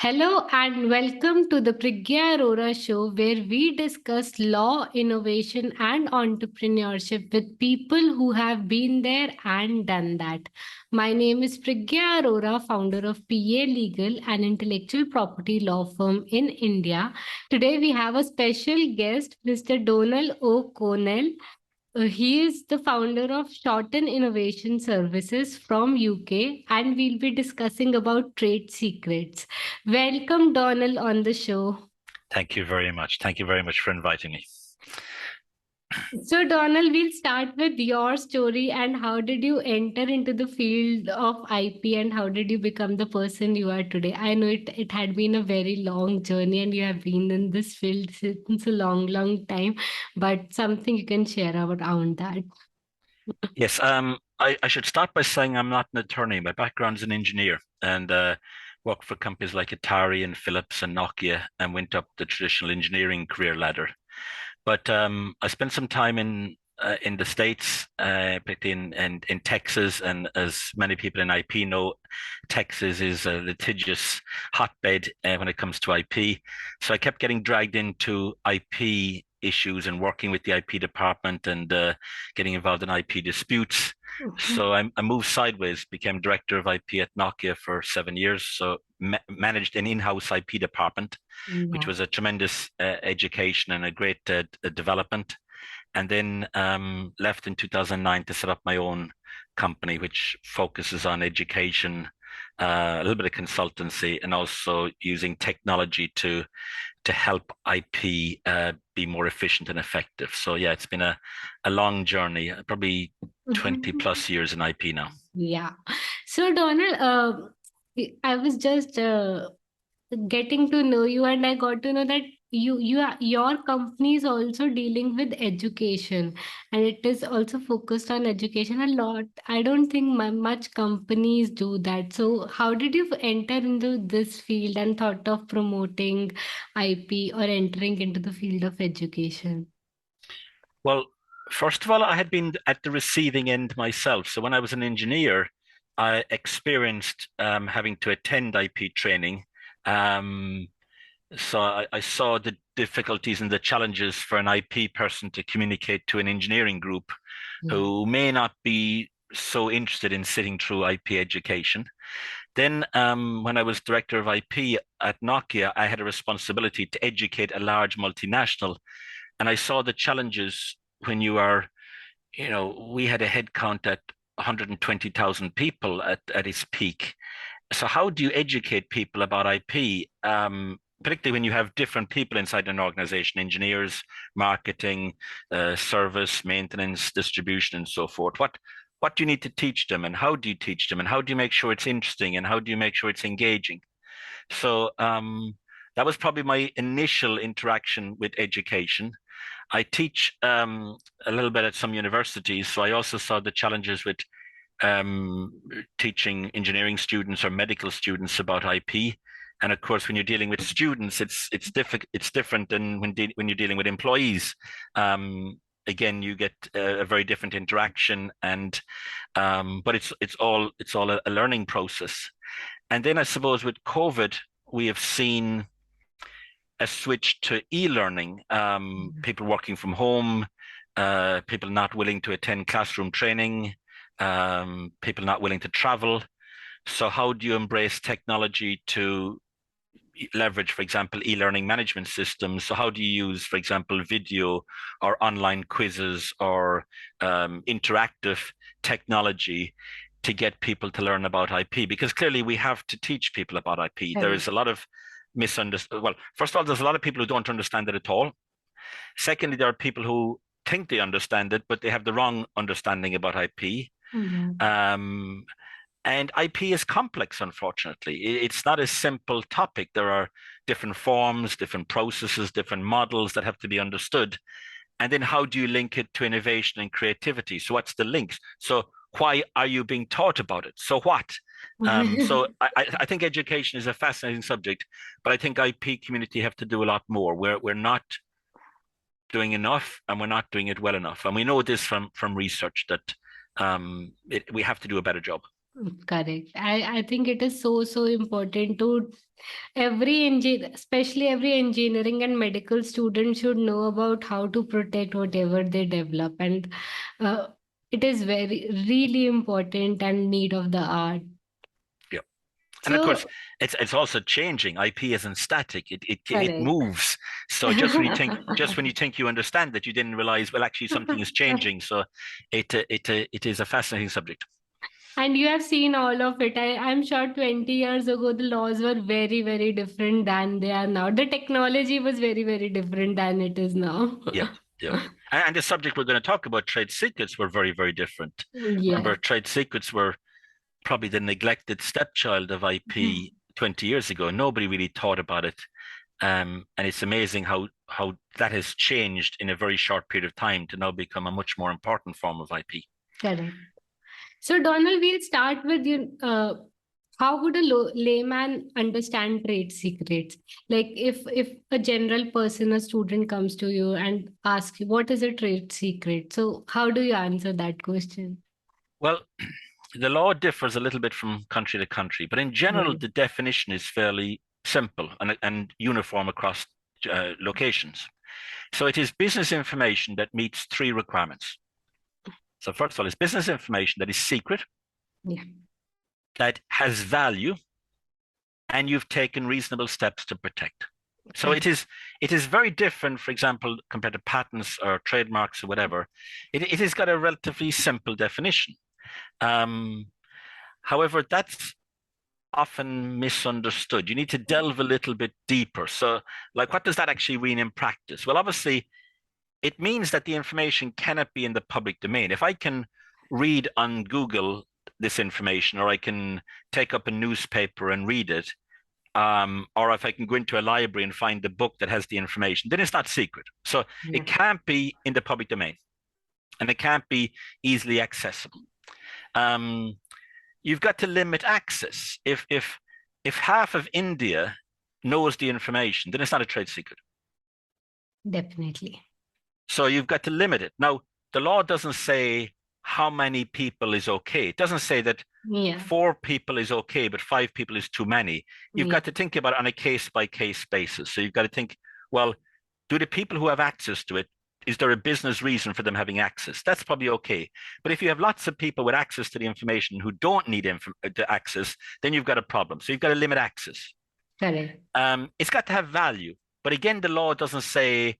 Hello and welcome to the Priggya Arora Show, where we discuss law, innovation, and entrepreneurship with people who have been there and done that. My name is Priggya Arora, founder of PA Legal, an intellectual property law firm in India. Today we have a special guest, Mr. Donal O'Connell. He is the founder of Chawton Innovation Services from UK, and we'll be discussing about trade secrets. Welcome, Donald, on the show. Thank you very much. Thank you very much for inviting me. So, Donald, we'll start with your story and how did you enter into the field of IP and how did you become the person you are today? I know it had been a very long journey and you have been in this field since a long, long time, but something you can share around that. Yes, I should start by saying I'm not an attorney. My background is an engineer and worked for companies like Atari and Philips and Nokia and went up the traditional engineering career ladder. But I spent some time in the States, particularly in Texas, and as many people in IP know, Texas is a litigious hotbed when it comes to IP. So I kept getting dragged into IP issues and working with the IP department and getting involved in IP disputes. So I moved sideways, became director of IP at Nokia for 7 years. So managed an in-house IP department, which was a tremendous education and a great development. And then left in 2009 to set up my own company, which focuses on education, a little bit of consultancy, and also using technology to help IP be more efficient and effective. So yeah, it's been a long journey, probably 20 plus years in IP now. Yeah. So, Donald, I was just getting to know you, and I got to know that your company is also dealing with education, and it is also focused on education a lot. I don't think much companies do that. So, how did you enter into this field and thought of promoting IP or entering into the field of education? Well, first of all, I had been at the receiving end myself. So when I was an engineer, I experienced having to attend IP training. Um, so I saw the difficulties and the challenges for an IP person to communicate to an engineering group who may not be so interested in sitting through IP education. Then, when I was director of IP at Nokia, I had a responsibility to educate a large multinational, and I saw the challenges when you are, we had a head count at 120,000 people at its peak. So how do you educate people about IP? Particularly when you have different people inside an organization, engineers, marketing, service, maintenance, distribution, and so forth. What do you need to teach them, and how do you teach them, and how do you make sure it's interesting, and how do you make sure it's engaging? So that was probably my initial interaction with education. I teach a little bit at some universities, so I also saw the challenges with teaching engineering students or medical students about IP. And of course, when you're dealing with students, it's different than when you're dealing with employees. Again, you get a very different interaction, and but it's all a learning process. And then I suppose with COVID, we have seen a switch to e-learning, people working from home, people not willing to attend classroom training, people not willing to travel. So how do you embrace technology to leverage, for example, e-learning management systems? So how do you use, for example, video or online quizzes or interactive technology to get people to learn about IP? Because clearly we have to teach people about IP. There is a lot of well, first of all, there's a lot of people who don't understand it at all. Secondly, there are people who think they understand it, but they have the wrong understanding about IP. And IP is complex, unfortunately. It's not a simple topic. There are different forms, different processes, different models that have to be understood. And then how do you link it to innovation and creativity? So what's the links? So why are you being taught about it? So what? So I think education is a fascinating subject, but I think IP community have to do a lot more. We're not doing enough, and we're not doing it well enough. And we know this from research that we have to do a better job. Correct. I think it is so, so important to especially every engineering and medical student should know about how to protect whatever they develop. And uh, it is very, really important and need of the art. Yeah. And of course, So, it's also changing. IP isn't static; it correct. moves. So just when you think you understand that, you didn't realize, well, actually something is changing. So it is a fascinating subject. And you have seen all of it. I'm sure 20 years ago, the laws were very, very different than they are now. The technology was very, very different than it is now. Yeah, yeah. And the subject we're going to talk about, trade secrets, were very, very different. Yeah. Remember, trade secrets were probably the neglected stepchild of IP 20 years ago. Nobody really thought about it. And it's amazing how that has changed in a very short period of time to now become a much more important form of IP. Correct. So, Donald, we'll start with you. How would a layman understand trade secrets? Like, if a general person, a student, comes to you and asks you, "What is a trade secret?" So, how do you answer that question? Well, the law differs a little bit from country to country, but in general, Right. the definition is fairly simple and uniform across locations. So it is business information that meets three requirements. So first of all, it's business information that is secret, Yeah. that has value, and you've taken reasonable steps to protect. So Correct. it is very different, for example, compared to patents or trademarks or whatever. It has got a relatively simple definition. Um, However, that's often misunderstood. You need to delve a little bit deeper. So, like, what does that actually mean in practice? Well, obviously, it means that the information cannot be in the public domain. If I can read on Google this information, or I can take up a newspaper and read it, or if I can go into a library and find the book that has the information, then it's not secret. So Yeah. it can't be in the public domain, and it can't be easily accessible. Um, you've got to limit access. If half of India knows the information, then it's not a trade secret. Definitely. So you've got to limit it. Now, the law doesn't say how many people is okay. It doesn't say that Yeah. 4 people is okay, but 5 people is too many. You've Yeah. got to think about it on a case by case basis. So you've got to think, well, do the people who have access to it, is there a business reason for them having access? That's probably okay. But if you have lots of people with access to the information who don't need the access, then you've got a problem. So you've got to limit access. Correct. It's got to have value. But again, the law doesn't say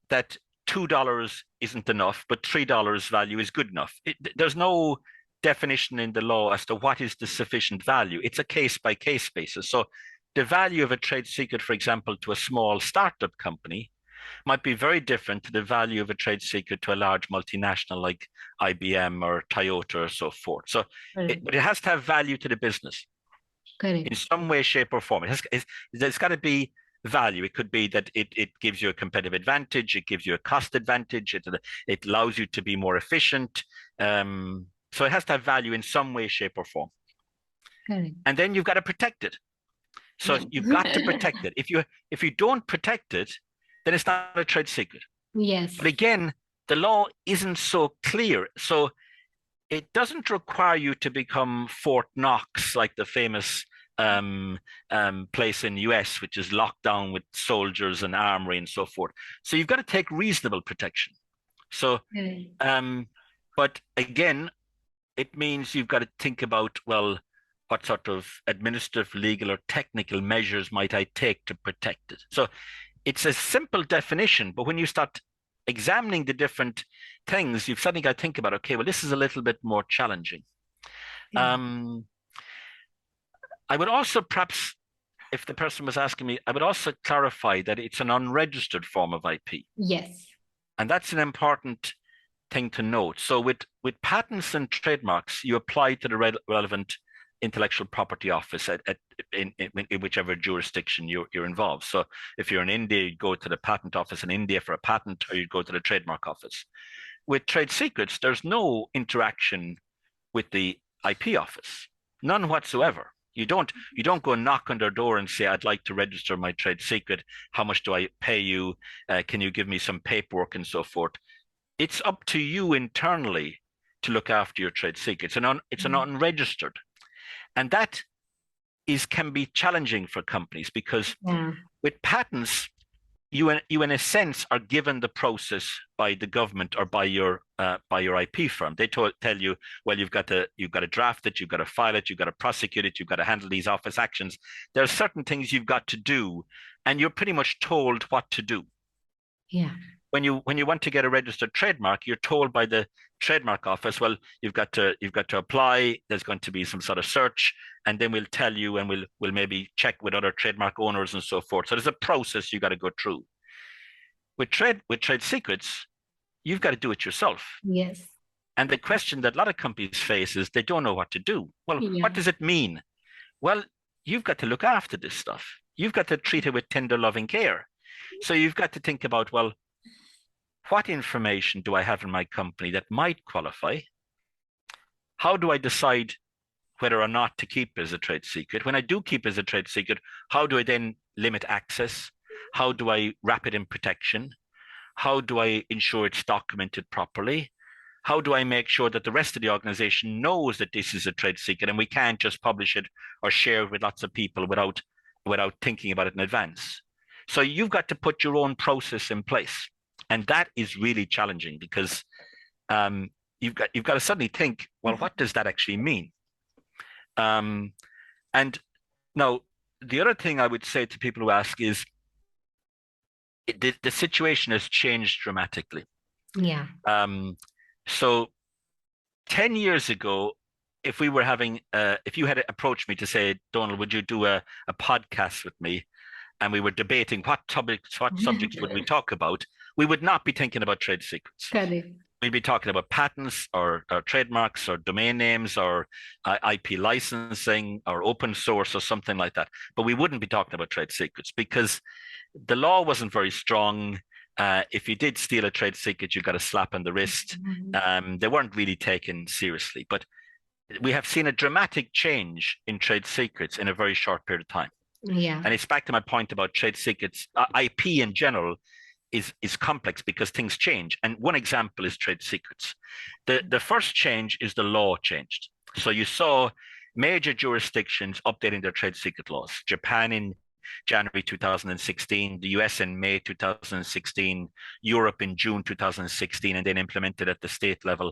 that $2 isn't enough, but $3 value is good enough. There's no definition in the law as to what is the sufficient value. It's a case by case basis. So the value of a trade secret, for example, to a small startup company might be very different to the value of a trade secret to a large multinational like IBM or Toyota or so forth. So Correct. but it has to have value to the business Correct. in some way, shape, or form. It's got to be value. It could be that it gives you a competitive advantage, it gives you a cost advantage, it allows you to be more efficient. So it has to have value in some way, shape, or form. Correct. And then you've got to protect it. So you've got to protect it. If you don't protect it, then it's not a trade secret. Yes. But again, the law isn't so clear. So it doesn't require you to become Fort Knox, like the famous place in the US, which is locked down with soldiers and armory and so forth. So you've got to take reasonable protection. So, Correct. but again, it means you've got to think about, well, what sort of administrative, legal, or technical measures might I take to protect it? So it's a simple definition, but when you start examining the different things, you've suddenly got to think about, okay, well, this is a little bit more challenging. I would also perhaps, if the person was asking me, I would also clarify that it's an unregistered form of IP. Yes. And that's an important thing to note. So with patents and trademarks, you apply to the relevant intellectual property office in whichever jurisdiction you're involved. So if you're in India, you go to the patent office in India for a patent, or you go to the trademark office. With trade secrets, there's no interaction with the IP office, none whatsoever. You don't go knock on their door and say, I'd like to register my trade secret. How much do I pay you? Can you give me some paperwork and so forth? It's up to you internally to look after your trade secrets. It's an unregistered And that can be challenging for companies because with patents, you in a sense are given the process by the government or by your IP firm. They tell you, well, you've got to draft it, you've got to file it, you've got to prosecute it, you've got to handle these office actions. There are certain things you've got to do, and you're pretty much told what to do. Yeah. When you want to get a registered trademark, you're told by the trademark office, well, you've got to apply. There's going to be some sort of search, and then we'll tell you, and we'll maybe check with other trademark owners and so forth. So there's a process you got to go through. With trade secrets, you've got to do it yourself. Yes. And the question that a lot of companies face is they don't know what to do. Well, what does it mean? Well, you've got to look after this stuff. You've got to treat it with tender, loving care. So you've got to think about, well, what information do I have in my company that might qualify? How do I decide whether or not to keep it as a trade secret? When I do keep it as a trade secret, how do I then limit access? How do I wrap it in protection? How do I ensure it's documented properly? How do I make sure that the rest of the organization knows that this is a trade secret and we can't just publish it or share it with lots of people without thinking about it in advance? So you've got to put your own process in place. And that is really challenging because you've got to suddenly think, well, what does that actually mean? And now, the other thing I would say to people who ask is the situation has changed dramatically. Yeah. So 10 years ago, if we were having, if you had approached me to say, Donal, would you do a podcast with me? And we were debating what subjects would we talk about, we would not be thinking about trade secrets. Correct. We'd be talking about patents or trademarks or domain names or IP licensing or open source or something like that. But we wouldn't be talking about trade secrets because the law wasn't very strong. If you did steal a trade secret, you got a slap on the wrist. They weren't really taken seriously. But we have seen a dramatic change in trade secrets in a very short period of time. Yeah. And it's back to my point about trade secrets. IP in general is complex because things change. And one example is trade secrets. The first change is the law changed. So you saw major jurisdictions updating their trade secret laws. Japan in January 2016, the US in May 2016, Europe in June 2016, and then implemented at the state level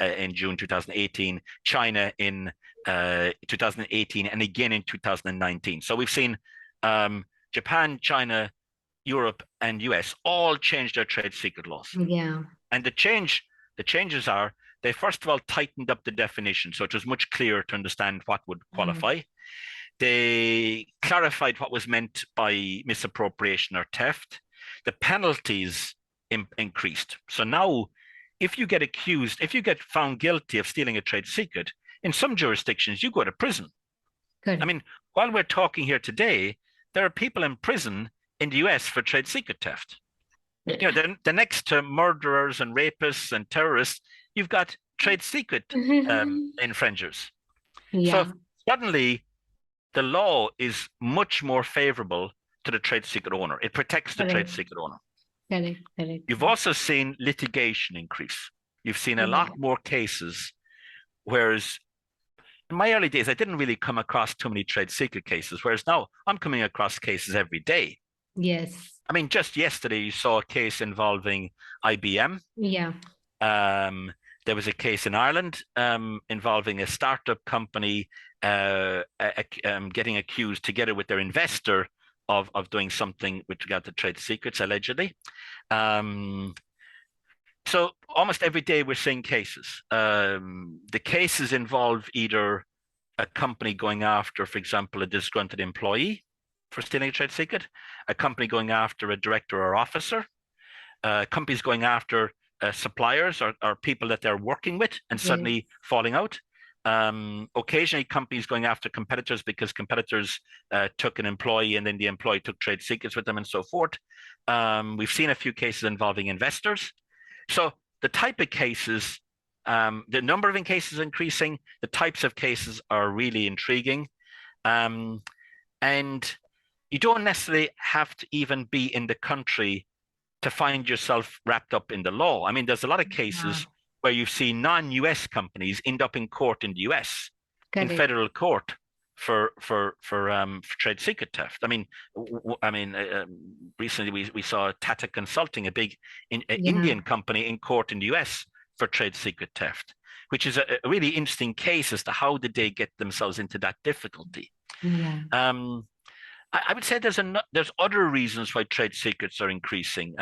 in June 2018, China in 2018, and again in 2019. So we've seen Japan, China, Europe, and US all change their trade secret laws. Yeah. And the changes are, they first of all tightened up the definition, so it was much clearer to understand what would qualify. They clarified what was meant by misappropriation or theft. The penalties increased. So now, if you get found guilty of stealing a trade secret, in some jurisdictions, you go to prison. Good. I mean, while we're talking here today, there are people in prison in the US for trade secret theft. You know, the next to murderers and rapists and terrorists, you've got trade secret infringers. Yeah. So suddenly, the law is much more favorable to the trade secret owner. It protects the trade secret owner. Correct. You've also seen litigation increase. You've seen a lot more cases, whereas in my early days, I didn't really come across too many trade secret cases, whereas now I'm coming across cases every day. Yes. I mean, just yesterday, you saw a case involving IBM. Yeah. There was a case in Ireland involving a startup company getting accused together with their investor of doing something with regard to trade secrets, allegedly. So almost every day we're seeing cases. The cases involve either a company going after, for example, a disgruntled employee for stealing a trade secret, a company going after a director or officer, companies going after suppliers or people that they're working with and suddenly falling out. Occasionally companies going after competitors because competitors took an employee and then the employee took trade secrets with them and so forth. We've seen a few cases involving investors. So the type of cases, the number of cases increasing, the types of cases are really intriguing. And you don't necessarily have to even be in the country to find yourself wrapped up in the law. I mean, there's a lot of cases where you see non-US companies end up in court in the US in Correct. federal court for trade secret theft. Recently we saw Tata Consulting, a big Yeah. Indian company, in court in the US for trade secret theft, which is a really interesting case as to how did they get themselves into that difficulty. Yeah. I would say there's other reasons why trade secrets are increasing.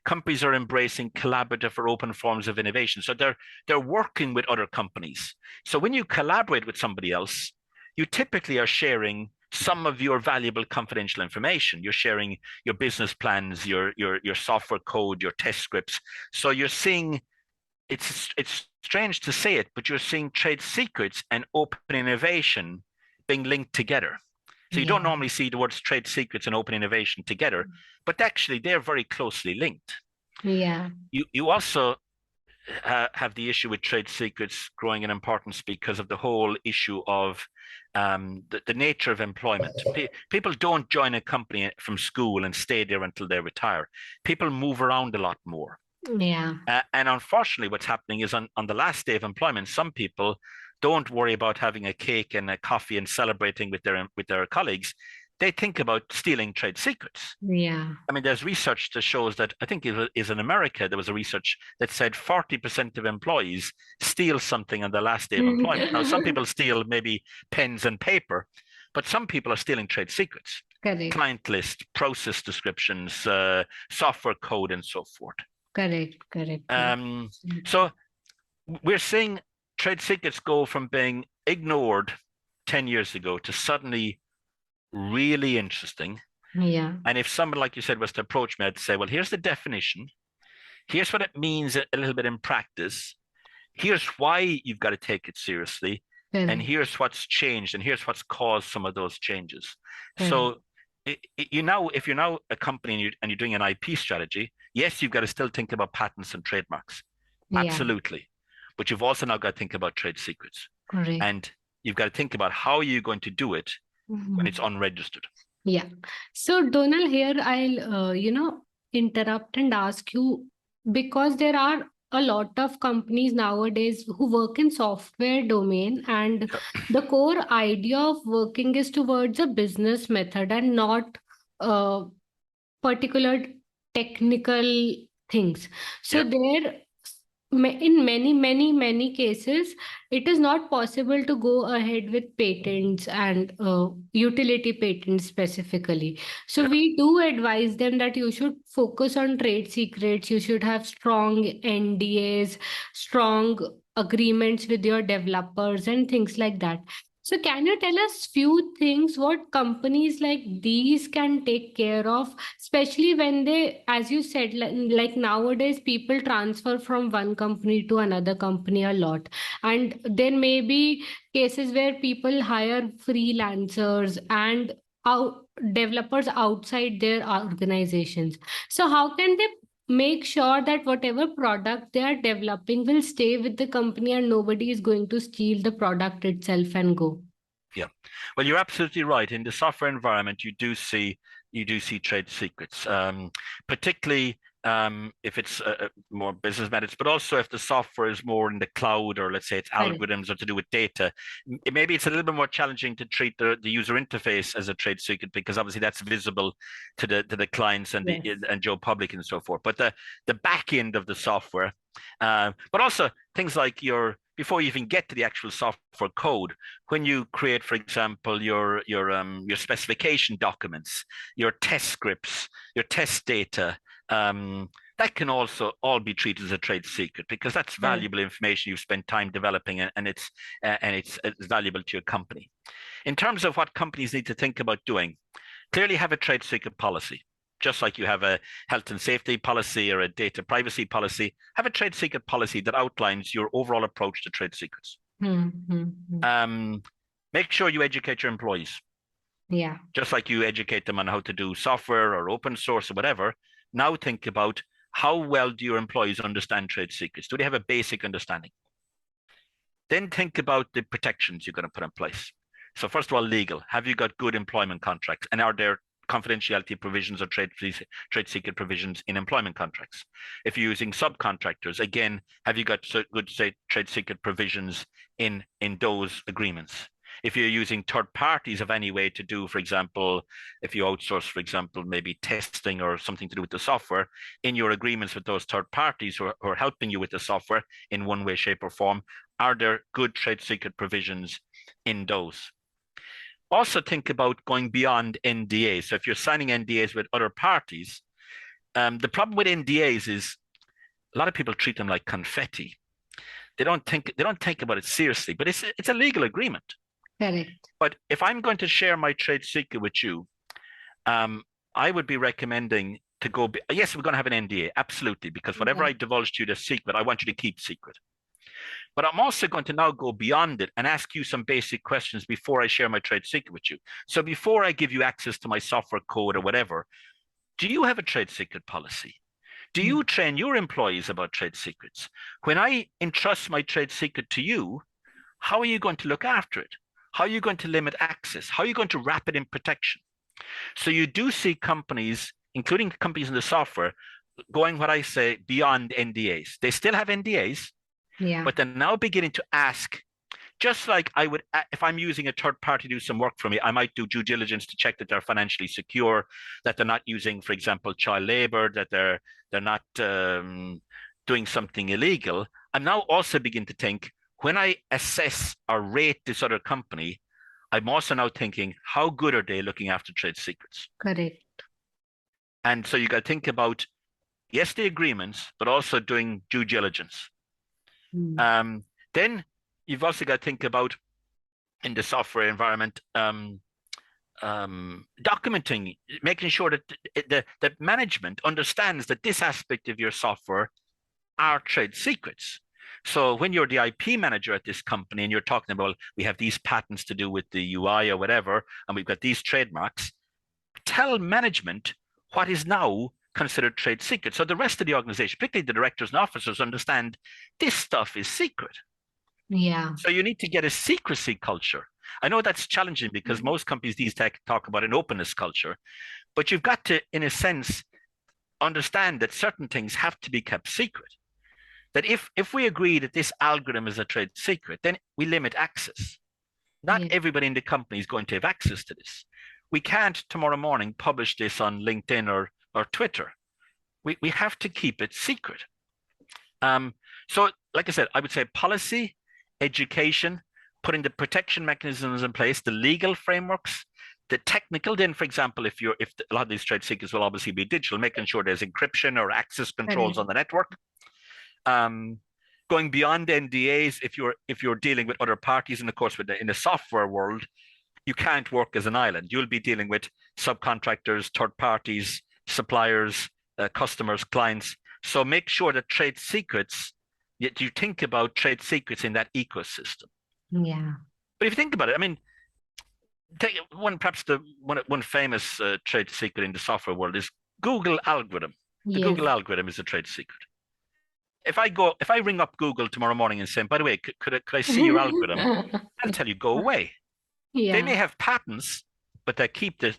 Companies are embracing collaborative or open forms of innovation, so they're working with other companies. So when you collaborate with somebody else, you typically are sharing some of your valuable confidential information. You're sharing your business plans, your software code, your test scripts. So you're seeing, it's strange to say it, but you're seeing trade secrets and open innovation being linked together. So you Yeah. don't normally see the words trade secrets and open innovation together, but actually they're very closely linked. Yeah. You also have the issue with trade secrets growing in importance because of the whole issue of the nature of employment. People don't join a company from school and stay there until they retire. People move around a lot more. Yeah. And unfortunately, what's happening is on the last day of employment, some people don't worry about having a cake and a coffee and celebrating with their colleagues. They think about stealing trade secrets. Yeah. I mean, there's research that shows that, I think it is in America, there was a research that said 40% of employees steal something on the last day of employment. Now, some people steal maybe pens and paper, but some people are stealing trade secrets. Correct. Client list, process descriptions, software code, and so forth. Correct. Correct. So we're seeing trade secrets go from being ignored 10 years ago to suddenly really interesting. Yeah. And if someone, like you said, was to approach me, I'd say, well, here's the definition. Here's what it means a little bit in practice. Here's why you've got to take it seriously. Correct. And here's what's changed. And here's what's caused some of those changes. Correct. So if you're now a company and you're doing an IP strategy, yes, you've got to still think about patents and trademarks. Yeah. Absolutely. But you've also now got to think about trade secrets. Correct. And you've got to think about how you're going to do it when it's unregistered. Yeah. So, Donal, here I'll, interrupt and ask you, because there are a lot of companies nowadays who work in software domain, and the core idea of working is towards a business method and not particular technical things. So there, in many cases, it is not possible to go ahead with patents and utility patents specifically. So we do advise them that you should focus on trade secrets. You should have strong NDAs, strong agreements with your developers and things like that. So can you tell us few things what companies like these can take care of, especially when they, as you said, like nowadays people transfer from one company to another company a lot, and there may be cases where people hire freelancers and developers outside their organizations. So how can they make sure that whatever product they are developing will stay with the company and nobody is going to steal the product itself and go? Yeah, well, you're absolutely right. In the software environment, you do see trade secrets, particularly if it's more business methods, but also if the software is more in the cloud, or let's say it's algorithms or to do with data. Maybe it's a little bit more challenging to treat the user interface as a trade secret, because obviously that's visible to the clients and and Joe Public and so forth. But the back end of the software, but also things like before you even get to the actual software code, when you create, for example, your specification documents, your test scripts, your test data, that can also all be treated as a trade secret, because that's valuable information you've spent time developing, and it's valuable to your company. In terms of what companies need to think about doing, clearly have a trade secret policy. Just like you have a health and safety policy or a data privacy policy, have a trade secret policy that outlines your overall approach to trade secrets. Make sure you educate your employees. Yeah. Just like you educate them on how to do software or open source or whatever. Now think about, how well do your employees understand trade secrets? Do they have a basic understanding? Then think about the protections you're going to put in place. So first of all, legal. Have you got good employment contracts? And are there confidentiality provisions or trade secret provisions in employment contracts. If you're using subcontractors, again, have you got good trade secret provisions in those agreements? If you're using third parties of any way to do, for example, if you outsource, for example, maybe testing or something to do with the software, in your agreements with those third parties who are helping you with the software in one way, shape, or form, are there good trade secret provisions in those? Also think about going beyond NDAs. So if you're signing NDAs with other parties, the problem with NDAs is a lot of people treat them like confetti. They don't think about it seriously, but it's a legal agreement. Correct. But if I'm going to share my trade secret with you, I would be recommending to go. Yes, we're going to have an NDA, absolutely, because whatever I divulge to you the secret, I want you to keep secret. But I'm also going to now go beyond it and ask you some basic questions before I share my trade secret with you. So before I give you access to my software code or whatever, do you have a trade secret policy? Do you train your employees about trade secrets? When I entrust my trade secret to you, how are you going to look after it? How are you going to limit access? How are you going to wrap it in protection? So you do see companies, including companies in the software, going what I say beyond NDAs. They still have NDAs, but they're now beginning to ask, just like I would, if I'm using a third party to do some work for me, I might do due diligence to check that they're financially secure, that they're not using, for example, child labor, that they're not doing something illegal. I'm now also beginning to think, when I assess or rate this other company, I'm also now thinking, how good are they looking after trade secrets? Correct. And so you got to think about, yes, the agreements, but also doing due diligence. Then you've also got to think about, in the software environment, documenting, making sure that that management understands that this aspect of your software are trade secrets. So when you're the IP manager at this company and you're talking about, we have these patents to do with the UI or whatever, and we've got these trademarks, tell management what is now considered trade secret. So the rest of the organization, particularly the directors and officers, understand this stuff is secret. So you need to get a secrecy culture. I know that's challenging because most companies these days talk about an openness culture, but you've got to, in a sense, understand that certain things have to be kept secret. That if we agree that this algorithm is a trade secret, then we limit access. Not everybody in the company is going to have access to this. We can't tomorrow morning publish this on LinkedIn or Twitter. We have to keep it secret. So like I said, I would say policy, education, putting the protection mechanisms in place, the legal frameworks, the technical. Then, for example, if a lot of these trade secrets will obviously be digital, making sure there's encryption or access controls on the network. Going beyond NDAs, if you're dealing with other parties, and of course, in the software world, you can't work as an island. You'll be dealing with subcontractors, third parties, suppliers, customers, clients. So make sure that trade secrets, yet you think about trade secrets in that ecosystem. But if you think about it, I mean, take one famous trade secret in the software world is Google algorithm. The Google algorithm is a trade secret. If I ring up Google tomorrow morning and say, by the way, could I see your algorithm? They'll tell you, go away. They may have patents, but they keep the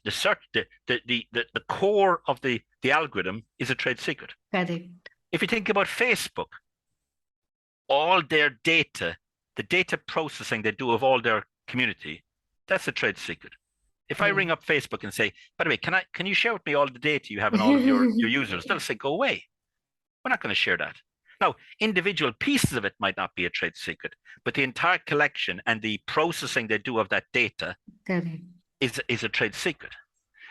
core of the algorithm is a trade secret. Correct. If you think about Facebook, all their data, the data processing they do of all their community, that's a trade secret. If I ring up Facebook and say, by the way, can you share with me all the data you have on all of your users? They'll say, go away. We're not going to share that. Now, individual pieces of it might not be a trade secret, but the entire collection and the processing they do of that data is a trade secret.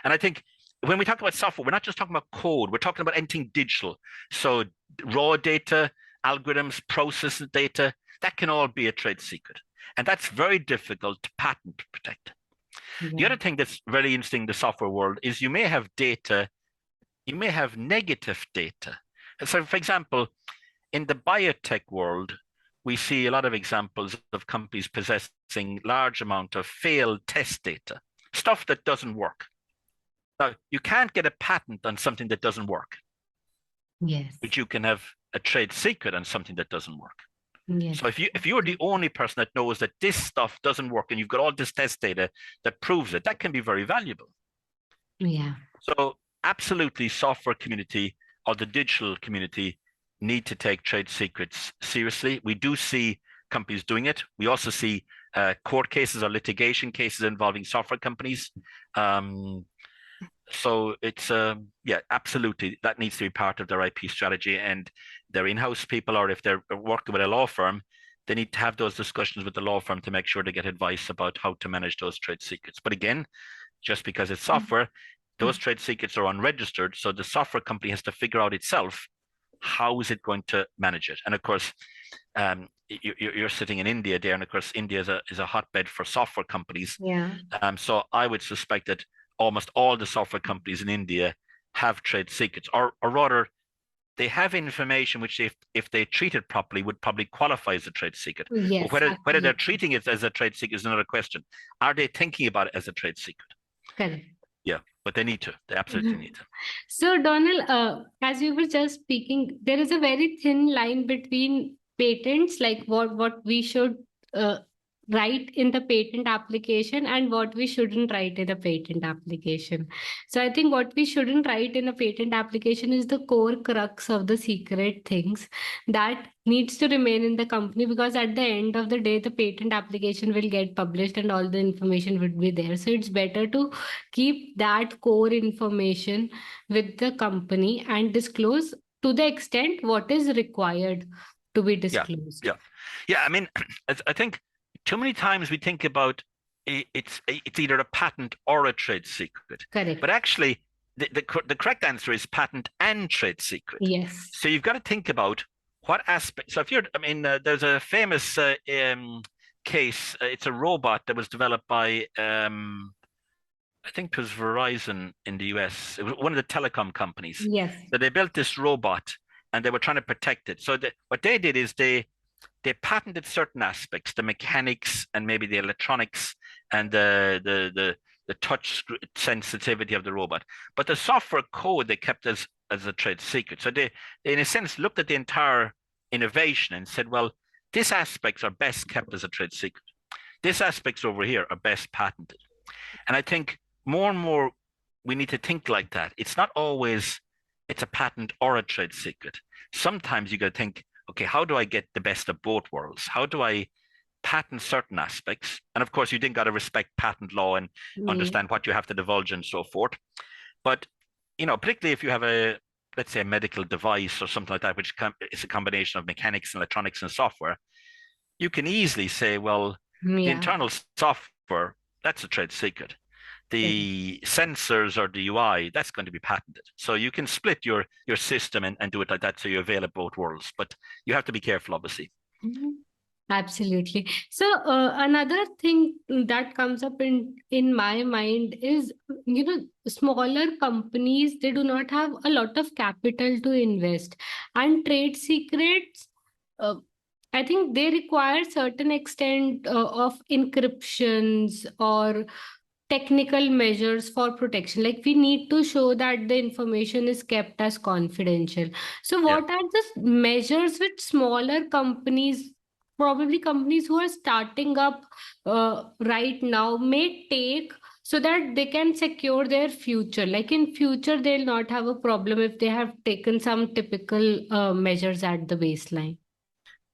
And I think when we talk about software, we're not just talking about code, we're talking about anything digital. So raw data, algorithms, process data, that can all be a trade secret. And that's very difficult to patent protect. The other thing that's very interesting in the software world is you may have data, you may have negative data. So for example, in the biotech world, we see a lot of examples of companies possessing large amount of failed test data, stuff that doesn't work. Now, you can't get a patent on something that doesn't work. But you can have a trade secret on something that doesn't work. So if you're the only person that knows that this stuff doesn't work and you've got all this test data that proves it, that can be very valuable. Yeah. So absolutely, software community or the digital community need to take trade secrets seriously. We do see companies doing it. We also see court cases or litigation cases involving software companies. Um, so it's yeah, absolutely that needs to be part of their IP strategy, and their in-house people, or if they're working with a law firm, they need to have those discussions with the law firm to make sure they get advice about how to manage those trade secrets. But again, just because it's software, those trade secrets are unregistered. So the software company has to figure out itself how is it going to manage it. And of course, you're sitting in India there, and of course, India is a hotbed for software companies. Yeah. So I would suspect that almost all the software companies in India have trade secrets, or rather, they have information which, if they treat it properly, would probably qualify as a trade secret. But Yes, whether they're absolutely. treating it as a trade secret is another question. Are they thinking about it as a trade secret? Correct. Yeah, but they need to. They absolutely need to. So, Donald, as we were just speaking, there is a very thin line between patents, like what we should uh, write in the patent application and what we shouldn't write in the patent application. So, I think what we shouldn't write in a patent application is the core crux of the secret things that needs to remain in the company, because at the end of the day, the patent application will get published and all the information would be there. So, it's better to keep that core information with the company and disclose to the extent what is required to be Yeah, disclosed. yeah, yeah. I mean, I think too many times we think about it's either a patent or a trade secret, but Correct. actually, the correct answer is patent and trade secret. Yes. So you've got to think about what aspect. So if you're, I mean, there's a famous case. It's a robot that was developed by I think it was Verizon in the US. It was one of the telecom companies. Yes. So they built this robot and they were trying to protect it. So what they did is they patented certain aspects, the mechanics and maybe the electronics and the touch sensitivity of the robot. But the software code they kept as a trade secret. So they in a sense looked at the entire innovation and said, well, these aspects are best kept as a trade secret. These aspects over here are best patented. And I think more and more we need to think like that. It's not always it's a patent or a trade secret. Sometimes you got to think, okay, how do I get the best of both worlds? How do I patent certain aspects? And of course, you then got to respect patent law and Mm. understand what you have to divulge and so forth. But particularly if you have let's say a medical device or something like that, which is a combination of mechanics and electronics and software, you can easily say, well, the Yeah. internal software, that's a trade secret. The sensors or the UI, that's going to be patented. So you can split your system and do it like that so you avail of both worlds. But you have to be careful, obviously. Mhm. Absolutely. So another thing that comes up in my mind is, smaller companies, they do not have a lot of capital to invest, and trade secrets, uh, I think they require certain extent of encryptions or technical measures for protection. Like, we need to show that the information is kept as confidential. So Yeah. what are the measures which smaller companies, probably companies who are starting up right now, may take so that they can secure their future? Like, in future they'll not have a problem if they have taken some typical measures at the baseline.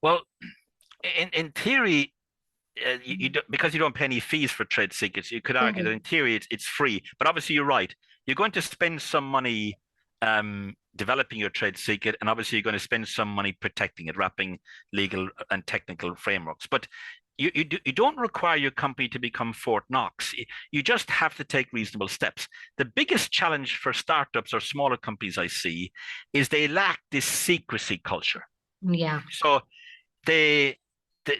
Well, in theory, because you don't pay any fees for trade secrets, you could argue that Correct. in theory it's free. But obviously, you're right. You're going to spend some money developing your trade secret, and obviously you're going to spend some money protecting it, wrapping legal and technical frameworks. But you don't require your company to become Fort Knox. You just have to take reasonable steps. The biggest challenge for startups or smaller companies I see is they lack this secrecy culture. Yeah. So they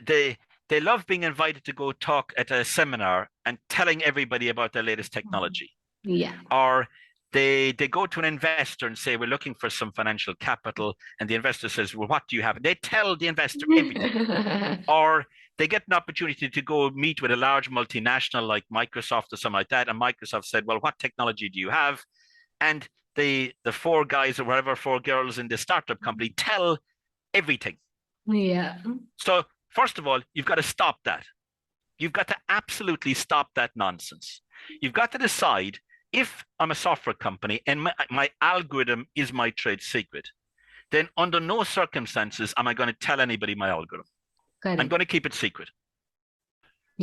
they they love being invited to go talk at a seminar and telling everybody about their latest technology. Yeah. Or they go to an investor and say, we're looking for some financial capital, and the investor says, well, what do you have? And they tell the investor everything. Or they get an opportunity to go meet with a large multinational like Microsoft or something like that, and Microsoft said, well, what technology do you have? And the four guys or whatever, four girls in the startup company tell everything. Yeah. So first of all, you've got to stop that. You've got to absolutely stop that nonsense. You've got to decide, If I'm a software company and my algorithm is my trade secret, then under no circumstances am I going to tell anybody my algorithm. I'm Correct. going to keep it secret.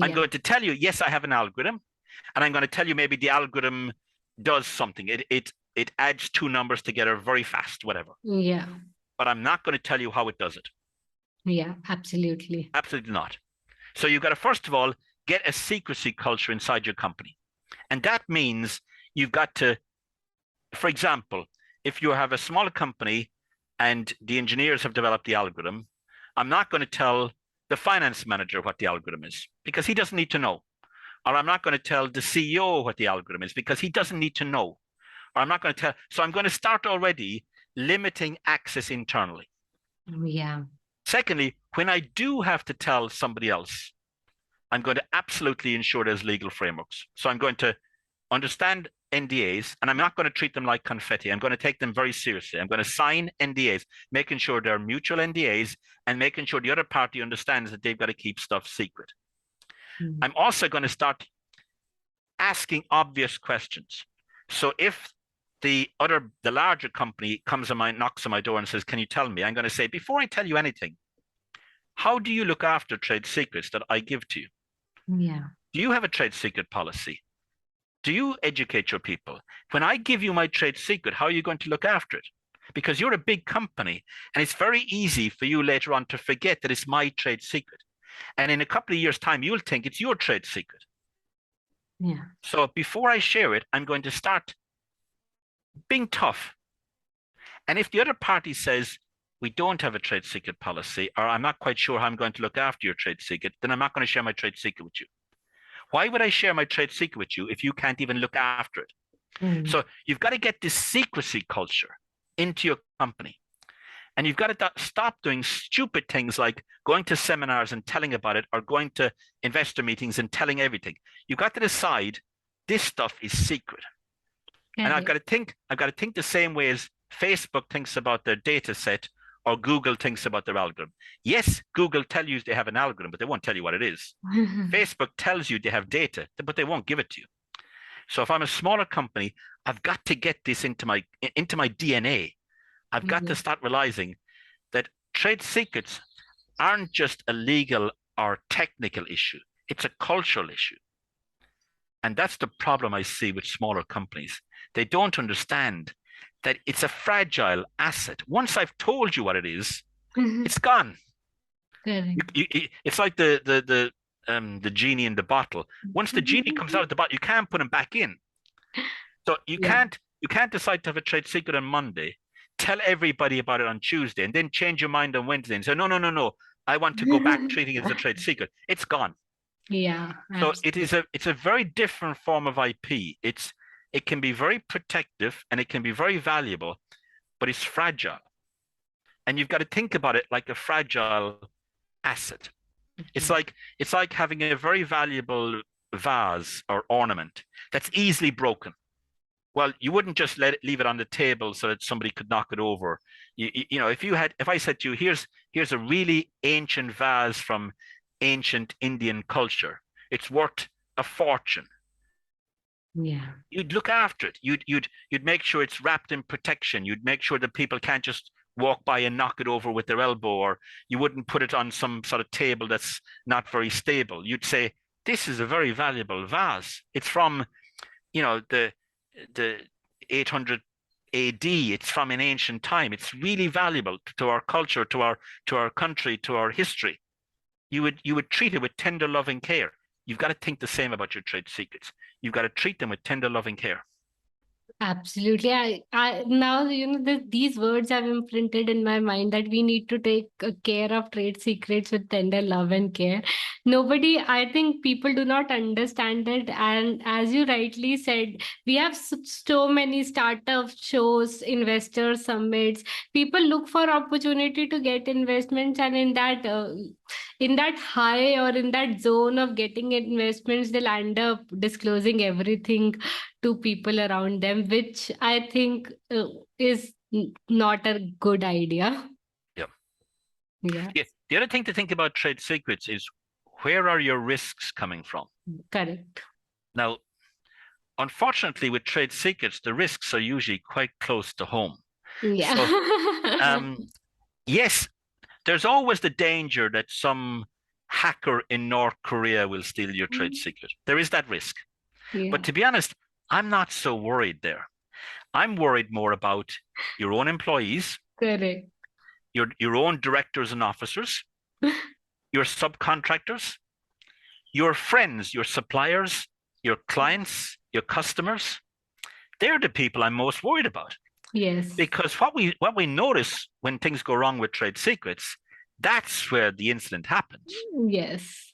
I'm Yeah. going to tell you, yes, I have an algorithm, and I'm going to tell you maybe the algorithm does something. It adds two numbers together very fast, whatever. Yeah. But I'm not going to tell you how it does it. Yeah. Absolutely. Absolutely not. So you've got to, first of all, get a secrecy culture inside your company. And that means you've got to, for example, if you have a small company and the engineers have developed the algorithm, I'm not going to tell the finance manager what the algorithm is because he doesn't need to know. Or I'm not going to tell the CEO what the algorithm is because he doesn't need to know. Or I'm not going to tell. So I'm going to start already limiting access internally. Yeah. Secondly, when I do have to tell somebody else, I'm going to absolutely ensure there's legal frameworks. So I'm going to understand NDAs, and I'm not going to treat them like confetti. I'm going to take them very seriously. I'm going to sign NDAs, making sure they're mutual NDAs and making sure the other party understands that they've got to keep stuff secret. Mm. I'm also going to start asking obvious questions. So if the larger company comes and knocks on my door and says, "Can you tell me?" I'm going to say, before I tell you anything, how do you look after trade secrets that I give to you? Yeah. Do you have a trade secret policy? Do you educate your people? When I give you my trade secret, how are you going to look after it? Because you're a big company and it's very easy for you later on to forget that it's my trade secret. And in a couple of years' time, you'll think it's your trade secret. Yeah. So before I share it, I'm going to start being tough. And if the other party says, we don't have a trade secret policy, or I'm not quite sure how I'm going to look after your trade secret, then I'm not going to share my trade secret with you. Why would I share my trade secret with you if you can't even look after it? Mm. So you've got to get this secrecy culture into your company. And you've got to stop doing stupid things like going to seminars and telling about it or going to investor meetings and telling everything. You've got to decide this stuff is secret. And I've got to think the same way as Facebook thinks about their data set or Google thinks about their algorithm. Yes, Google tell you they have an algorithm, but they won't tell you what it is. Facebook tells you they have data, but they won't give it to you. So if I'm a smaller company, I've got to get this into my DNA. I've got to start realizing that trade secrets aren't just a legal or technical issue. It's a cultural issue. And that's the problem I see with smaller companies. They don't understand that it's a fragile asset. Once I've told you what it is, it's gone. It's like the genie in the bottle. Once the genie comes out of the bottle, you can't put him back in. So you can't decide to have a trade secret on Monday, tell everybody about it on Tuesday, and then change your mind on Wednesday and say, no, I want to go back treating it as a trade secret. It's gone. Yeah. So Absolutely. it's a very different form of IP. It can be very protective and it can be very valuable, but it's fragile. And you've got to think about it like a fragile asset. It's like having a very valuable vase or ornament that's easily broken. Well, you wouldn't just leave it on the table so that somebody could knock it over. You know, if I said to you, here's a really ancient vase from ancient Indian culture, it's worth a fortune. Yeah. You'd look after it. You'd make sure it's wrapped in protection. You'd make sure that people can't just walk by and knock it over with their elbow, or you wouldn't put it on some sort of table that's not very stable. You'd say, this is a very valuable vase. It's from, you know, the 800 AD. It's from an ancient time. It's really valuable to our culture, to our country, to our history. You would treat it with tender, loving care. You've got to think the same about your trade secrets. You've got to treat them with tender, loving care. Absolutely. I now, that these words have imprinted in my mind that we need to take care of trade secrets with tender love and care. Nobody, I think people do not understand it. And as you rightly said, we have so many startup shows, investor summits. People look for opportunity to get investments, and in that high or in that zone of getting investments, they'll end up disclosing everything to people around them, which I think is not a good idea. Yeah. Yeah. The other thing to think about trade secrets is, where are your risks coming from? Correct. Now, unfortunately, with trade secrets, the risks are usually quite close to home. Yeah. So, yes, there's always the danger that some hacker in North Korea will steal your trade secret. There is that risk. Yeah. But to be honest, I'm not so worried there. I'm worried more about your own employees, Correct. your own directors and officers, your subcontractors, your friends, your suppliers, your clients, your customers. They're the people I'm most worried about. Yes. Because what we notice when things go wrong with trade secrets, that's where the incident happens. Yes.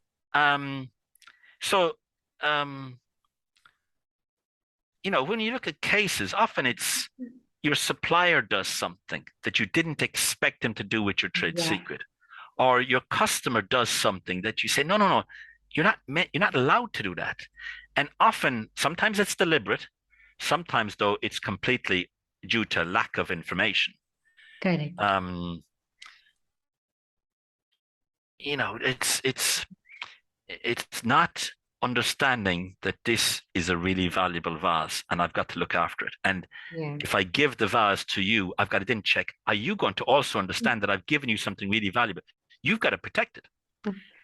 So when you look at cases, often it's your supplier does something that you didn't expect him to do with your trade secret, or your customer does something that you say, no, you're not allowed to do that. And often, sometimes it's deliberate, sometimes though it's completely due to lack of information. Correct. It's not understanding that this is a really valuable vase and I've got to look after it. And if I give the vase to you, I've got to then check, are you going to also understand that I've given you something really valuable? You've got to protect it.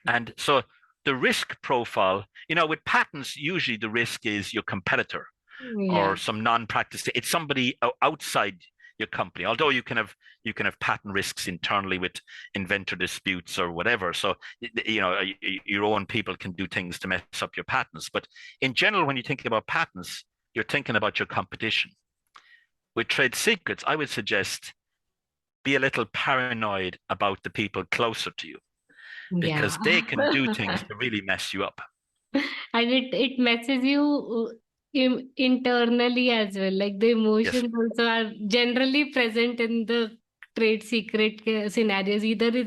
And so the risk profile, with patents, usually the risk is your competitor or some non-practice. It's somebody outside your company, although you can have patent risks internally with inventor disputes or whatever. So your own people can do things to mess up your patents. But in general, when you think about patents, you're thinking about your competition. With trade secrets, I would suggest be a little paranoid about the people closer to you, because they can do things to really mess you up. And it messes you internally as well. Like the emotions also are generally present in the trade secret scenarios. Either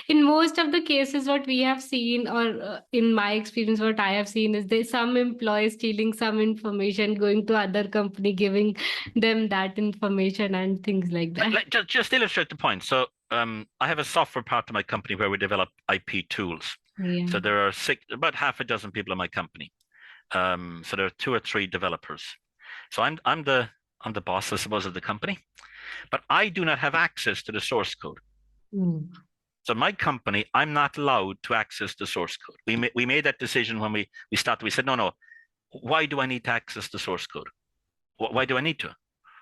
in most of the cases, what we have seen, or in my experience, what I have seen is there's some employees stealing some information, going to other company, giving them that information and things like that. Just illustrate the point. So I have a software part of my company where we develop IP tools. So there are about half a dozen people in my company. So there are 2 or 3 developers. So I'm the boss, I suppose, of the company, but I do not have access to the source code. So my company, I'm not allowed to access the source code. We made that decision when we started. We said, no. Why do I need to access the source code? Why do I need to?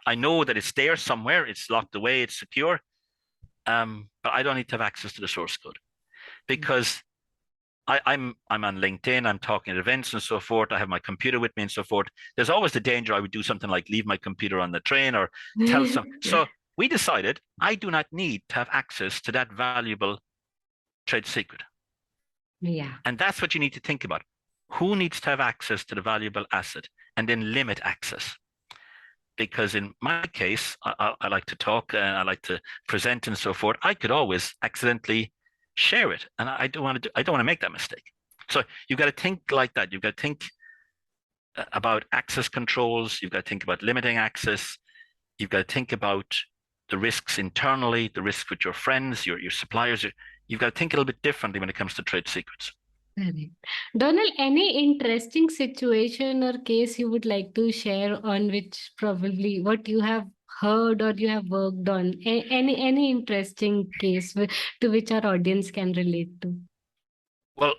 I know that it's there somewhere. It's locked away. It's secure. But I don't need to have access to the source code, because I'm on LinkedIn, I'm talking at events and so forth. I have my computer with me and so forth. There's always the danger I would do something like leave my computer on the train or tell some. So we decided I do not need to have access to that valuable trade secret. And that's what you need to think about. Who needs to have access to the valuable asset, and then limit access? Because in my case, I like to talk and I like to present and so forth. I could always accidentally share it, and I don't want to make that mistake. So you've got to think like that. You've got to think about access controls. You've got to think about limiting access. You've got to think about the risks internally, the risks with your friends, your suppliers. You've got to think a little bit differently when it comes to trade secrets. Donal, any interesting situation or case you would like to share on which probably what you have heard or you have worked on? Any interesting case to which our audience can relate to? Well,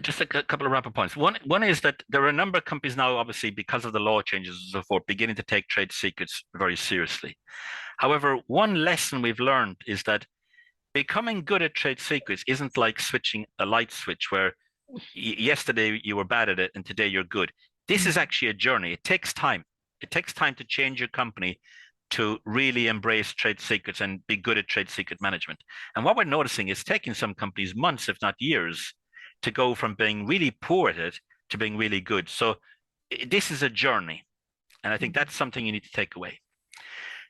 just a couple of wrap-up points. One is that there are a number of companies now, obviously, because of the law changes and so forth, beginning to take trade secrets very seriously. However, one lesson we've learned is that becoming good at trade secrets isn't like switching a light switch where yesterday you were bad at it and today you're good. This is actually a journey. It takes time. It takes time to change your company to really embrace trade secrets and be good at trade secret management. And what we're noticing is taking some companies months, if not years, to go from being really poor at it to being really good. So this is a journey. And I think that's something you need to take away.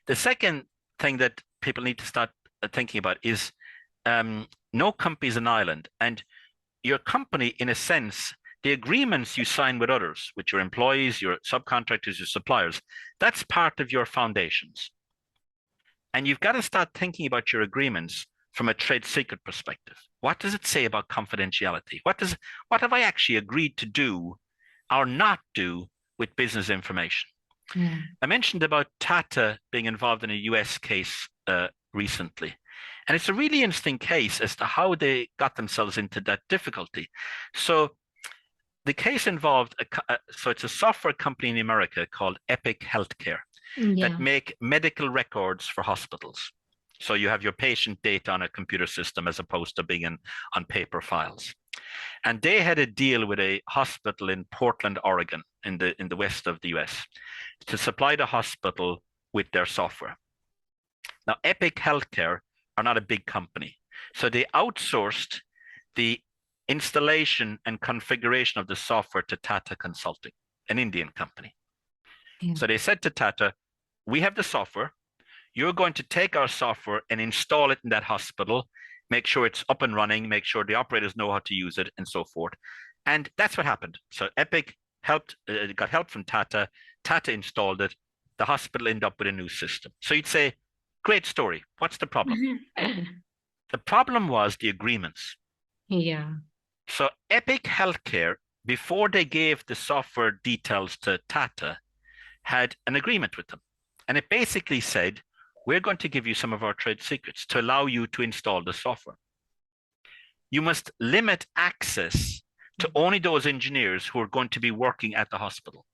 The second thing that people need to start thinking about is no company is an island. And your company, in a sense, the agreements you sign with others, with your employees, your subcontractors, your suppliers, that's part of your foundations. And you've got to start thinking about your agreements from a trade secret perspective. What does it say about confidentiality? What have I actually agreed to do or not do with business information. Yeah. I mentioned about Tata being involved in a US case recently. And it's a really interesting case as to how they got themselves into that difficulty. So the case involved, so it's a software company in America called Epic Healthcare that Yeah. make medical records for hospitals. So you have your patient data on a computer system as opposed to being on paper files. And they had a deal with a hospital in Portland, Oregon, in the west of the US, to supply the hospital with their software. Now, Epic Healthcare are not a big company, so they outsourced the installation and configuration of the software to Tata Consulting, an Indian company. Yeah. So they said to Tata, we have the software. You're going to take our software and install it in that hospital, make sure it's up and running, make sure the operators know how to use it, and so forth. And that's what happened. So Epic got help from Tata. Tata installed it. The hospital ended up with a new system. So you'd say, great story. What's the problem? The problem was the agreements. Yeah. So Epic Healthcare, before they gave the software details to Tata, had an agreement with them. And it basically said, we're going to give you some of our trade secrets to allow you to install the software. You must limit access to only those engineers who are going to be working at the hospital.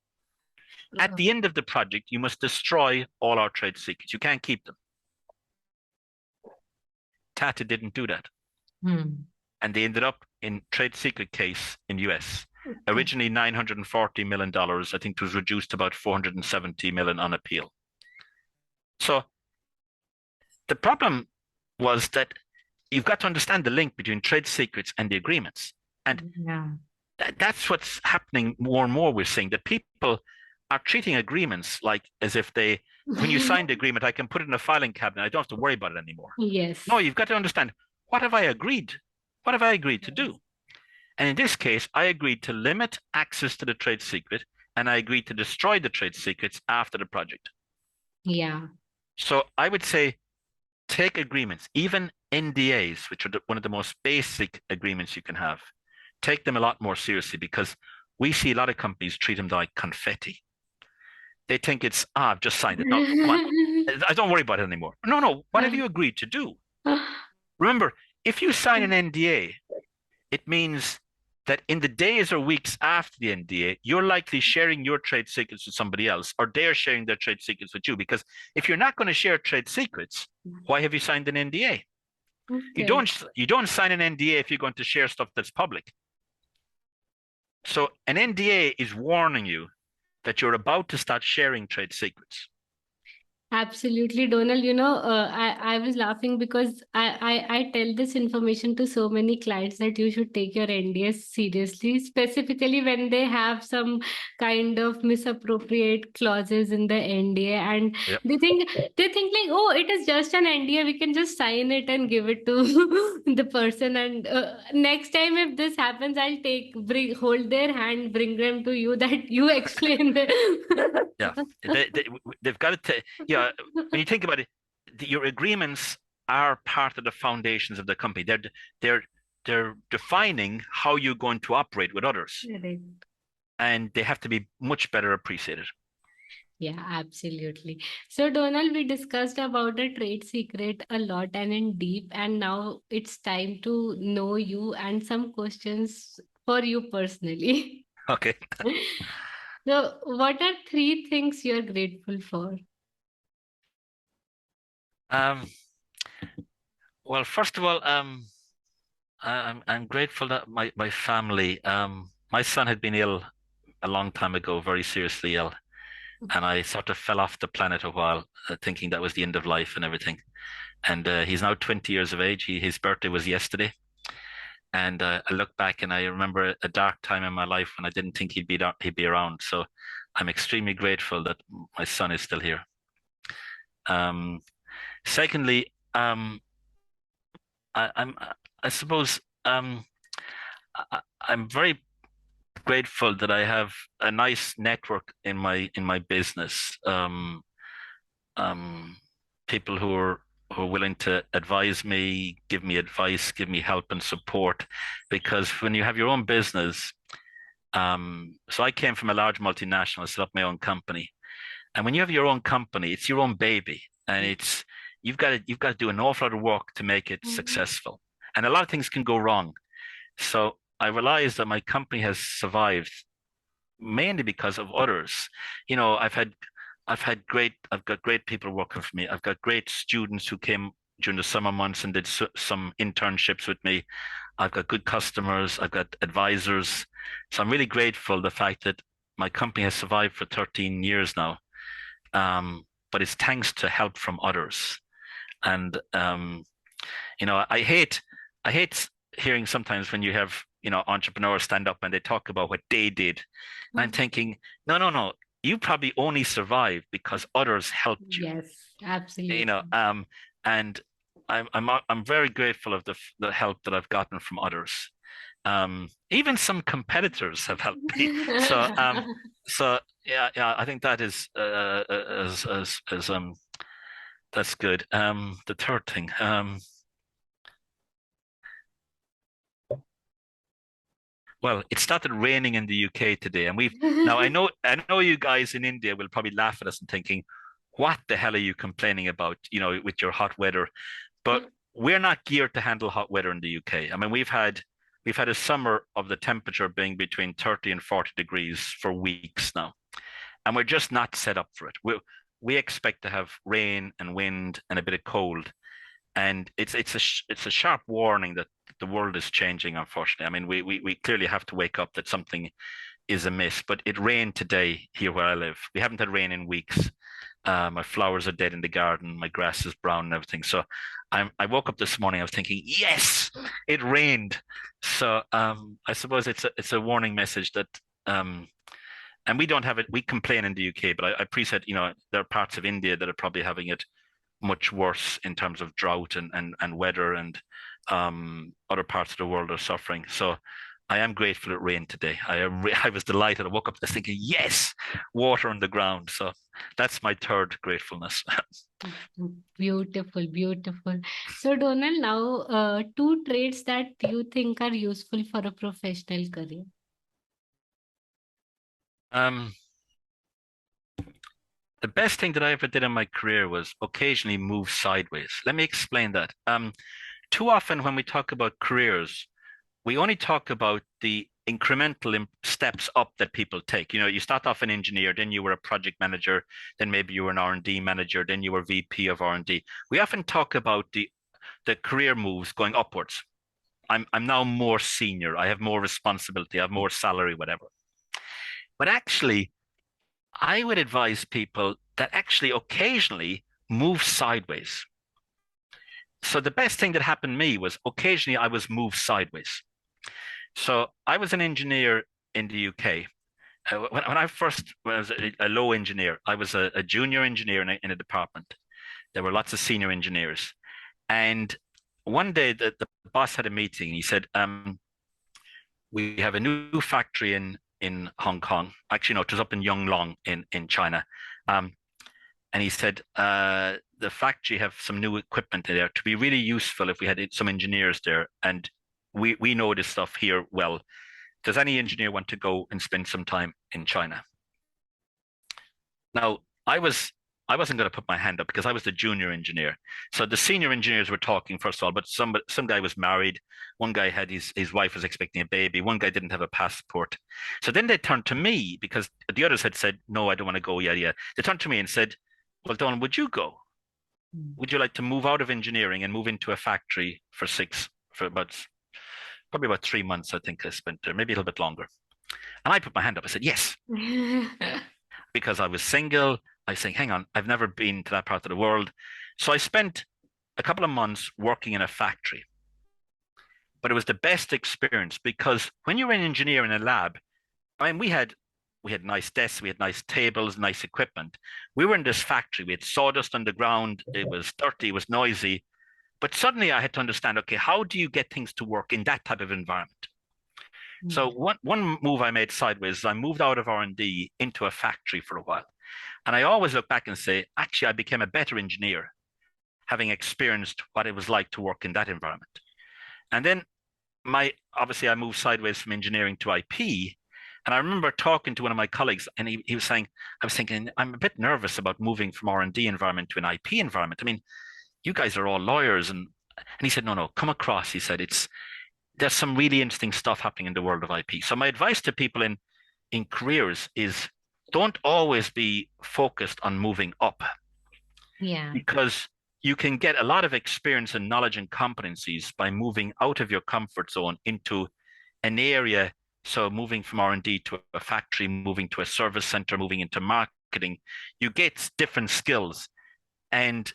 At the end of the project, you must destroy all our trade secrets. You can't keep them. Tata didn't do that. And they ended up in trade secret case in US. Originally $940 million, I think it was reduced to about 470 million on appeal. So the problem was that you've got to understand the link between trade secrets and the agreements. And that's what's happening more and more. We're seeing that people are treating agreements like as if when you sign the agreement, I can put it in a filing cabinet. I don't have to worry about it anymore. Yes. No, you've got to understand, what have I agreed? What have I agreed to do? And in this case, I agreed to limit access to the trade secret, and I agreed to destroy the trade secrets after the project. Yeah. So I would say, take agreements, even NDAs, which are one of the most basic agreements you can have. Take them a lot more seriously, because we see a lot of companies treat them like confetti. They think it's, I've just signed it. No, come on. I don't worry about it anymore. No. What have you agreed to do? Remember, if you sign an NDA, it means that in the days or weeks after the NDA, you're likely sharing your trade secrets with somebody else, or they're sharing their trade secrets with you. Because if you're not going to share trade secrets, why have you signed an NDA? Okay. You don't sign an NDA if you're going to share stuff that's public. So an NDA is warning you that you're about to start sharing trade secrets. Absolutely, Donal. I was laughing because I tell this information to so many clients that you should take your NDS seriously, specifically when they have some kind of misappropriate clauses in the NDA, and Yep. they think like, oh, it is just an NDA, we can just sign it and give it to the person, and next time if this happens, I'll hold their hand, bring them to you, that you explain the Yeah, they've got to. Yeah, when you think about it, your agreements are part of the foundations of the company. They're defining how you're going to operate with others, and they have to be much better appreciated. Yeah, absolutely. So, Donal, we discussed about the trade secret a lot and in deep, and now it's time to know you and some questions for you personally. Okay. So, what are 3 things you're grateful for? Well, first of all, I'm grateful that my family. My son had been ill a long time ago, very seriously ill, and I sort of fell off the planet a while, thinking that was the end of life and everything. And he's now 20 years of age. His birthday was yesterday. And I look back and I remember a dark time in my life when I didn't think he'd be around. So I'm extremely grateful that my son is still here. Secondly, I suppose I'm very grateful that I have a nice network in my business. People who are willing to advise me, give me advice, give me help and support. Because when you have your own business, So I came from a large multinational, I set up my own company. And when you have your own company, it's your own baby, and it's you've got to do an awful lot of work to make it Mhm. successful. And a lot of things can go wrong. So I realized that my company has survived mainly because of others. You know, I've got great people working for me. I've got great students who came during the summer months and did some internships with me. I've got good customers. I've got advisors. So I'm really grateful the fact that my company has survived for 13 years now. But it's thanks to help from others. And you know, I hate hearing sometimes when you have, you know, entrepreneurs stand up and they talk about what they did. And I'm thinking, no, no, no. You probably only survived because others helped you. Yes, You know, absolutely. and I'm very grateful of the help that I've gotten from others. Even some competitors have helped me. So so yeah, yeah, I think that is that's good. The third thing. Well, it started raining in the UK today, and we've now I know you guys in India will probably laugh at us and thinking, what the hell are you complaining about, you know, with your hot weather? But we're not geared to handle hot weather in the UK. I mean, we've had a summer of the temperature being between 30 and 40 degrees for weeks now, and we're just not set up for it. We expect to have rain and wind and a bit of cold, and it's a sharp warning that the world is changing. Unfortunately, I mean, we clearly have to wake up that something is amiss. But it rained today here where I live. We haven't had rain in weeks. My flowers are dead in the garden. My grass is brown and everything. So I woke up this morning. I was thinking, yes, it rained. So I suppose it's a warning message that and we don't have it. We complain in the UK, but I appreciate, you know, there are parts of India that are probably having it much worse in terms of drought and weather, and other parts of the world are suffering. So I am grateful it rained today. I was delighted. I woke up thinking, yes, water on the ground. So that's my third gratefulness. Beautiful, beautiful. So, Donal, now two traits that you think are useful for a professional career. um, the best thing that I ever did in my career was occasionally move sideways. Let me explain that. Too often when we talk about careers, we only talk about the incremental steps up that people take. You know, you start off an engineer, then you were a project manager, then maybe you were an R&D manager, then you were VP of R&D. We often talk about the career moves going upwards. I'm now more senior. I have more responsibility. I have more salary, whatever. But actually, I would advise people that actually occasionally move sideways. So the best thing that happened to me was occasionally I was moved sideways. So I was an engineer in the UK. When I first when I was a low engineer, I was a junior engineer in a department. There were lots of senior engineers. And one day the boss had a meeting. He said, we have a new factory in Hong Kong. Actually, no, it was up in Yonglong in China. Um, and he said, the factory have some new equipment there to be really useful if we had some engineers there. And we know this stuff here well. Does any engineer want to go and spend some time in China? Now, I wasn't going to put my hand up because I was the junior engineer. So the senior engineers were talking first of all, but some guy was married. One guy had his wife was expecting a baby. One guy didn't have a passport. So then they turned to me because the others had said, "No, I don't want to go." Yeah, yeah. They turned to me and said, "Well, Don, would you go? Would you like to move out of engineering and move into a factory for about probably about 3 months? I think I spent there, maybe a little bit longer." And I put my hand up. I said, "Yes," because I was single. I was saying, hang on, I've never been to that part of the world. So I spent a couple of months working in a factory, but it was the best experience because when you're an engineer in a lab, I mean, we had nice desks, we had nice tables, nice equipment. We were in this factory. We had sawdust on the ground. It was dirty. It was noisy. But suddenly I had to understand, okay, how do you get things to work in that type of environment? So one move I made sideways is I moved out of R&D into a factory for a while. And I always look back and say, actually, I became a better engineer having experienced what it was like to work in that environment. And then obviously I moved sideways from engineering to IP. And I remember talking to one of my colleagues, and he was saying, I was thinking, I'm a bit nervous about moving from R&D environment to an IP environment. I mean, you guys are all lawyers, and he said, no, come across. He said, there's some really interesting stuff happening in the world of IP. So my advice to people in careers is don't always be focused on moving up. Yeah. Because you can get a lot of experience and knowledge and competencies by moving out of your comfort zone into an area. So moving from R&D to a factory, moving to a service center, moving into marketing, you get different skills. And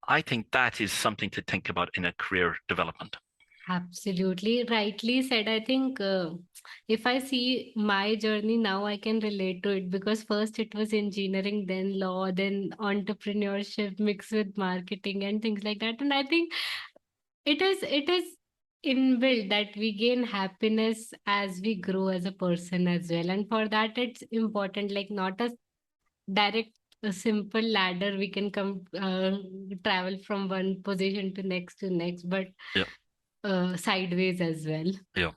I think that is something to think about in a career development. Absolutely, rightly said. I think if I see my journey now, I can relate to it because first it was engineering, then law, then entrepreneurship mixed with marketing and things like that. And I think it is inbuilt that we gain happiness as we grow as a person as well. And for that, it's important, like not a direct, a simple ladder we can come travel from one position to next, but Yeah. Sideways as well. Yeah.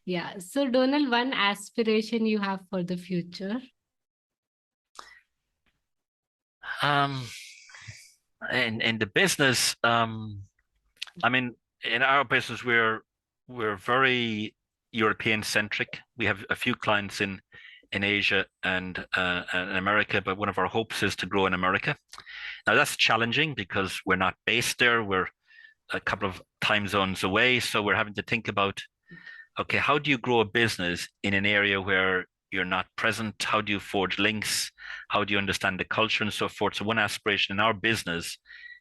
Yeah. So, Donal, one aspiration you have for the future? In the business, I mean, in our business, we're very European centric. We have a few clients in Asia and America, but one of our hopes is to grow in America. Now that's challenging because we're not based there. We're a couple of time zones away, so we're having to think about, okay, how do you grow a business in an area where you're not present? How do you forge links? How do you understand the culture and so forth? So one aspiration in our business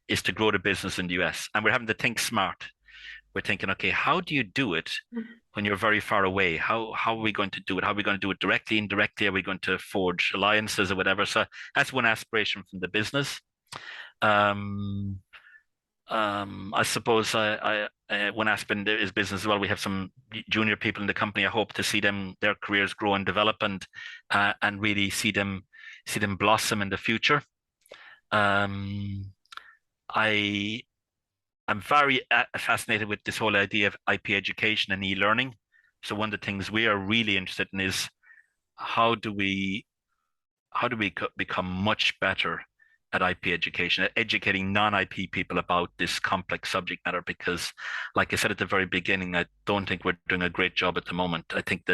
is to grow the business in the US, and we're having to think smart. We're thinking, okay, how do you do it when you're very far away? How are we going to do it? How are we going to do it directly, indirectly? Are we going to forge alliances or whatever? So that's one aspiration from the business. I suppose one aspect is business as well. We have some junior people in the company. I hope to see their careers grow and develop and really see them blossom in the future. I'm very fascinated with this whole idea of IP education and e-learning. So one of the things we are really interested in is how do we become much better at IP education, at educating non-IP people about this complex subject matter, because like I said at the very beginning, I don't think we're doing a great job at the moment. I think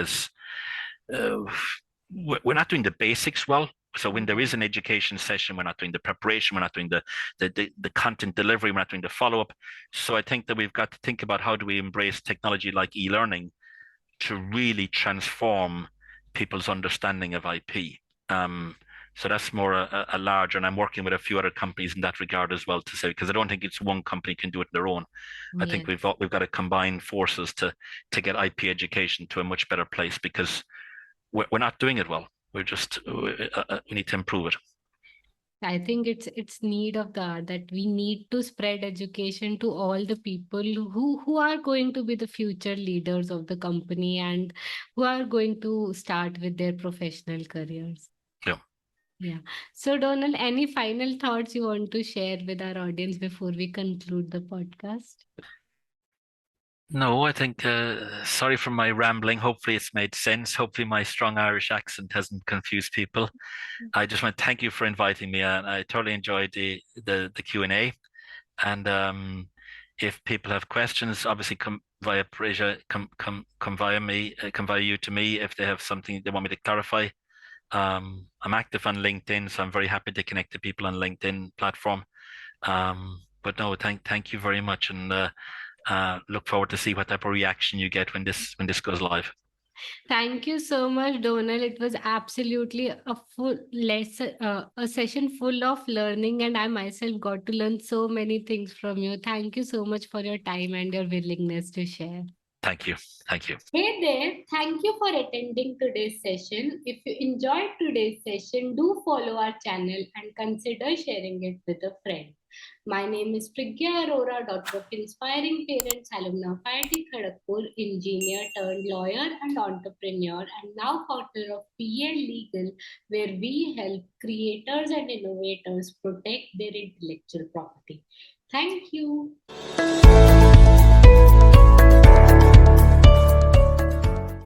we're not doing the basics well. So when there is an education session, we're not doing the preparation, we're not doing the content delivery, we're not doing the follow-up. So I think that we've got to think about how do we embrace technology like e-learning to really transform people's understanding of IP. So that's more a larger, and I'm working with a few other companies in that regard as well to say, because I don't think it's one company can do it on their own. I think we've got to combine forces to get IP education to a much better place, because we're not doing it well. We're just we need to improve it. I think it's need of the hour that we need to spread education to all the people who are going to be the future leaders of the company and who are going to start with their professional careers. Yeah. Yeah. So, Donal, any final thoughts you want to share with our audience before we conclude the podcast? No, I think, sorry for my rambling. Hopefully it's made sense. Hopefully my strong Irish accent hasn't confused people. I just want to thank you for inviting me, and I totally enjoyed the Q&A. And if people have questions, obviously come via Priggya, come via me, come via you to me if they have something they want me to clarify. I'm active on LinkedIn, so I'm very happy to connect to people on LinkedIn platform. But no, thank you very much, and look forward to see what type of reaction you get when this goes live. Thank you so much, Donal. It was absolutely a full lesson, a session full of learning, and I myself got to learn so many things from you. Thank you so much for your time and your willingness to share. Thank you. Thank you. Hey there, thank you for attending today's session. If you enjoyed today's session, do follow our channel and consider sharing it with a friend. My name is Priggya Arora, daughter of inspiring parents, alumna of IIT Kharagpur, engineer turned lawyer and entrepreneur, and now founder of PL Legal, where we help creators and innovators protect their intellectual property. Thank you.